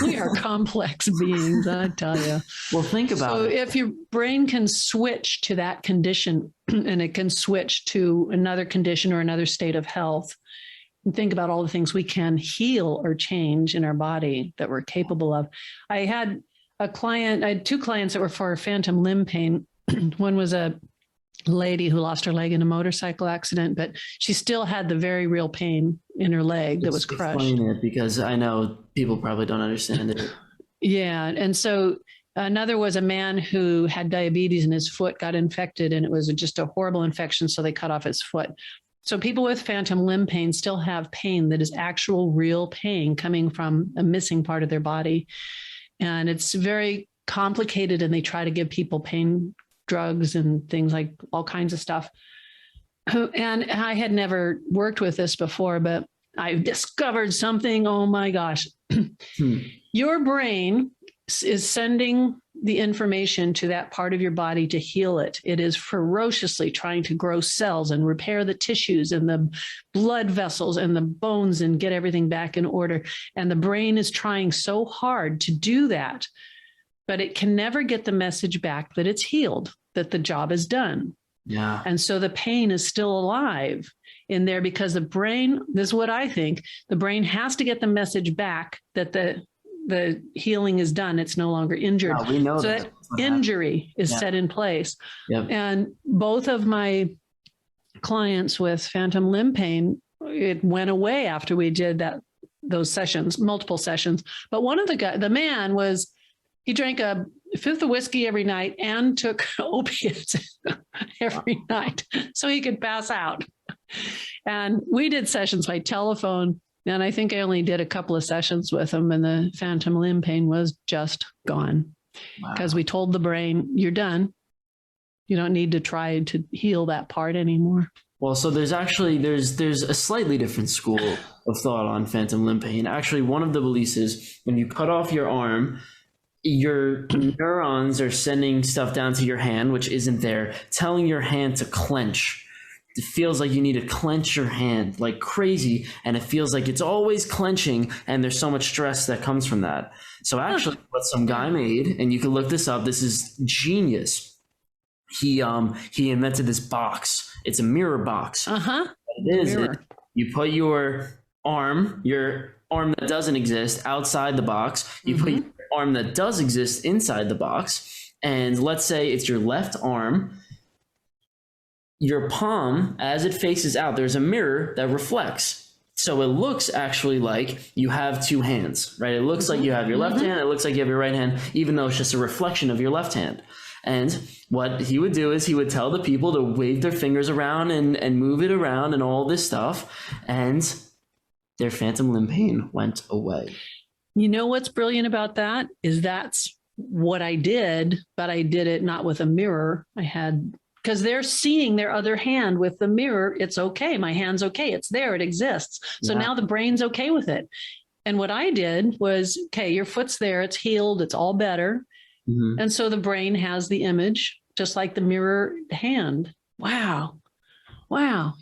We are complex beings, I tell you. Well, think about it. So if your brain can switch to that condition and it can switch to another condition or another state of health, and think about all the things we can heal or change in our body that we're capable of. I had two clients that were for phantom limb pain. One was a lady who lost her leg in a motorcycle accident, but she still had the very real pain in her leg that was crushed. Explain it, because I know people probably don't understand it. Yeah. And so another was a man who had diabetes and his foot got infected, and it was just a horrible infection. So they cut off his foot. So people with phantom limb pain still have pain that is actual real pain coming from a missing part of their body. And it's very complicated, and they try to give people pain drugs and things, like all kinds of stuff. And I had never worked with this before, but I discovered something. Oh my gosh. Your brain is sending the information to that part of your body to heal it. It is ferociously trying to grow cells and repair the tissues and the blood vessels and the bones and get everything back in order. And the brain is trying so hard to do that, but it can never get the message back that it's healed, that the job is done. Yeah. And so the pain is still alive in there, because the brain, this is what I think, the brain has to get the message back that the healing is done. It's no longer injured. Yeah, we know so that injury is set in place. Yep. And both of my clients with phantom limb pain, it went away after we did those sessions, multiple sessions. But one of the man was, he drank a fifth of whiskey every night and took opiates every night so he could pass out. And we did sessions by telephone. And I think I only did a couple of sessions with him, and the phantom limb pain was just gone. Because we told the brain, you're done. You don't need to try to heal that part anymore. Well, so there's a slightly different school of thought on phantom limb pain. Actually, one of the beliefs is when you cut off your arm, your neurons are sending stuff down to your hand, which isn't there, telling your hand to clench. It feels like you need to clench your hand like crazy, and it feels like it's always clenching, and there's so much stress that comes from that. So actually what some guy made, and you can look this up, this is genius. He invented this box. It's a mirror box. What it is, you put your arm that doesn't exist outside the box. You put your arm that does exist inside the box. And let's say it's your left arm. Your palm, as it faces out, there's a mirror that reflects. So it looks actually like you have two hands, right? It looks like you have your left hand. It looks like you have your right hand, even though it's just a reflection of your left hand. And what he would do is he would tell the people to wave their fingers around and move it around and all this stuff. And their phantom limb pain went away. You know what's brilliant about that is that's what I did, but I did it not with a mirror. Because they're seeing their other hand with the mirror. It's okay. My hand's okay. It's there. It exists. So now the brain's okay with it. And what I did was, okay, your foot's there. It's healed. It's all better. And so the brain has the image, just like the mirror hand. Wow.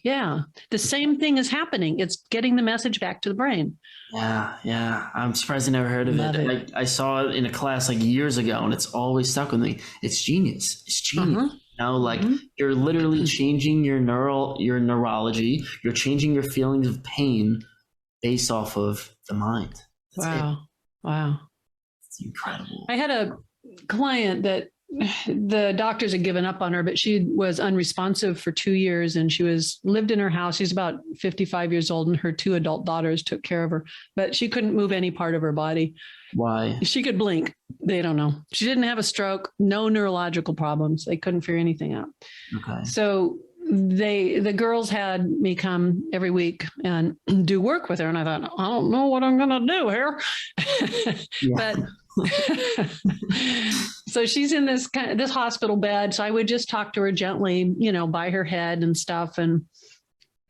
Yeah. The same thing is happening. It's getting the message back to the brain. Yeah. I'm surprised I never heard of it. I saw it in a class like years ago, and it's always stuck with me. It's genius. You know, like you're literally changing your neurology. You're changing your feelings of pain based off of the mind. That's Wow. It's incredible. I had a client that the doctors had given up on her, but she was unresponsive for 2 years, and she lived in her house. She's about 55 years old, and her 2 adult daughters took care of her, but she couldn't move any part of her body. Why? She could blink. They don't know. She didn't have a stroke, no neurological problems. They couldn't figure anything out. Okay. So the girls had me come every week and do work with her. And I thought, I don't know what I'm going to do here. But so she's in this hospital bed. So I would just talk to her gently, by her head and stuff. And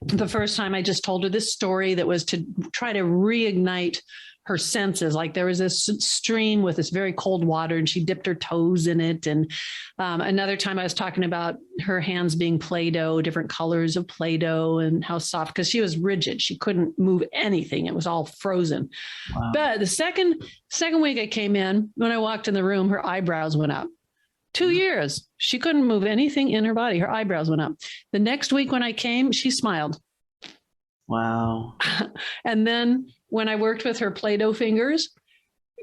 The first time I just told her this story that was to try to reignite her senses. Like there was this stream with this very cold water and she dipped her toes in it. And another time I was talking about her hands being Play-Doh, different colors of Play-Doh and how soft, because she was rigid. She couldn't move anything. It was all frozen. Wow. But the second week I came in, when I walked in the room, her eyebrows went up. 2 years. She couldn't move anything in her body. Her eyebrows went up. The next week when I came, she smiled. Wow. And then when I worked with her Play-Doh fingers,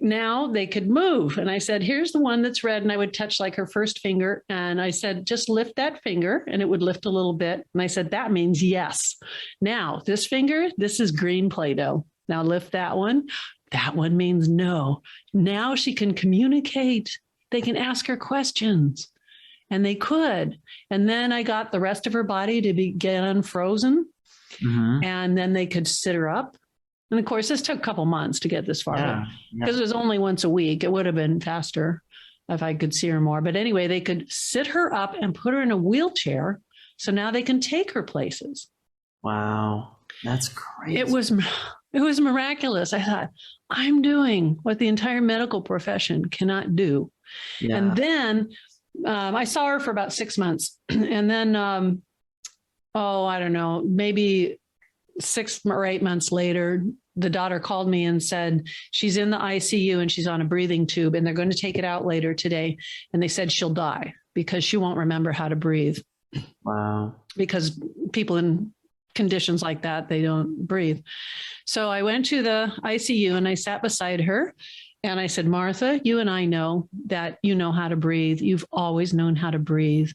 now they could move. And I said, here's the one that's red. And I would touch like her first finger. And I said, just lift that finger and it would lift a little bit. And I said, that means yes. Now this finger, this is green Play-Doh. Now lift that one. That one means no. Now she can communicate. They can ask her questions, and they could. And then I got the rest of her body to get unfrozen, and then they could sit her up. And of course, this took a couple months to get this far because it was only once a week. It would have been faster if I could see her more. But anyway, they could sit her up and put her in a wheelchair. So now they can take her places. Wow. That's crazy. It was miraculous. I thought, I'm doing what the entire medical profession cannot do. Yeah. And then I saw her for about 6 months. And then, I don't know, maybe 6 or 8 months later, the daughter called me and said, she's in the ICU and she's on a breathing tube and they're going to take it out later today. And they said she'll die because she won't remember how to breathe. Wow. Because people in conditions like that, they don't breathe. So I went to the ICU and I sat beside her. And I said, Martha, you and I know that you know how to breathe. You've always known how to breathe.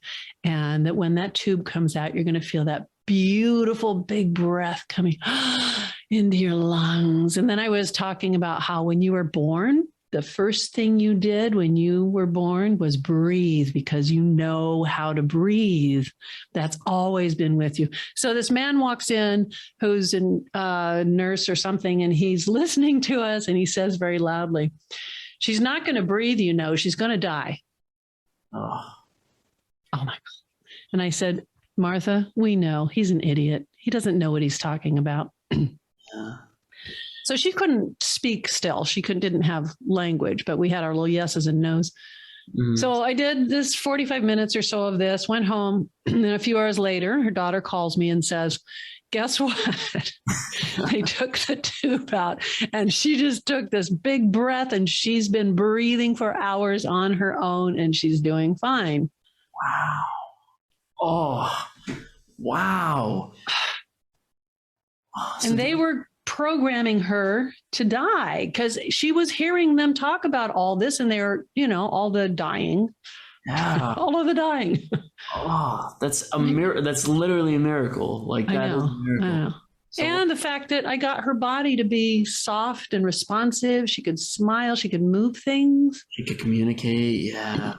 And that when that tube comes out, you're going to feel that beautiful big breath coming into your lungs. And then I was talking about how when you were born, the first thing you did when you were born was breathe because you know how to breathe. That's always been with you. So this man walks in who's a nurse or something, and he's listening to us, and he says very loudly, she's not going to breathe, you know, she's going to die. Oh my God. And I said, Martha, we know he's an idiot. He doesn't know what he's talking about. So she couldn't speak still. She didn't have language, but we had our little yeses and nos. So I did this 45 minutes or so of this, went home. And then a few hours later, her daughter calls me and says, guess what? They took the tube out and she just took this big breath and she's been breathing for hours on her own and she's doing fine. Wow. Oh, wow. So and they were programming her to die because she was hearing them talk about all this and they're, all the dying. Yeah. All of the dying. Oh, that's a miracle. That's literally a miracle. Like that is a miracle. I know. So, and the fact that I got her body to be soft and responsive. She could smile. She could move things. She could communicate. Yeah.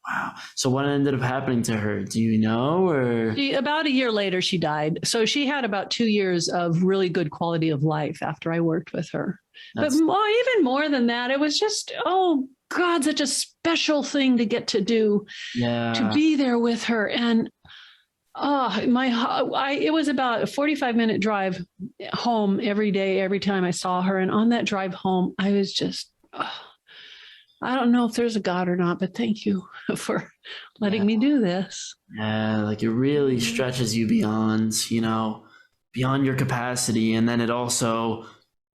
Wow. So what ended up happening to her? Do you know? Or about a year later, she died. So she had about 2 years of really good quality of life after I worked with her. But even more than that, it was just, oh God, such a special thing to get to do. Yeah. To be there with her. And it was about a 45-minute drive home every day, every time I saw her. And on that drive home, I was just, I don't know if there's a God or not, but thank you for letting me do this. Yeah, like it really stretches you beyond your capacity. And then it also,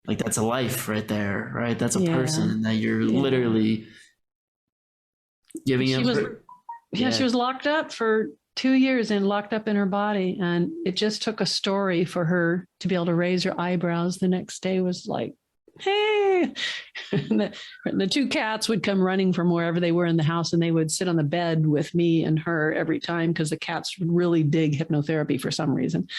like, that's a life right there, right? That's a person that you're literally giving up. She was locked up for 2 years and locked up in her body. And it just took a story for her to be able to raise her eyebrows. The next day was like, hey, and the two cats would come running from wherever they were in the house and they would sit on the bed with me and her every time because the cats really dig hypnotherapy for some reason.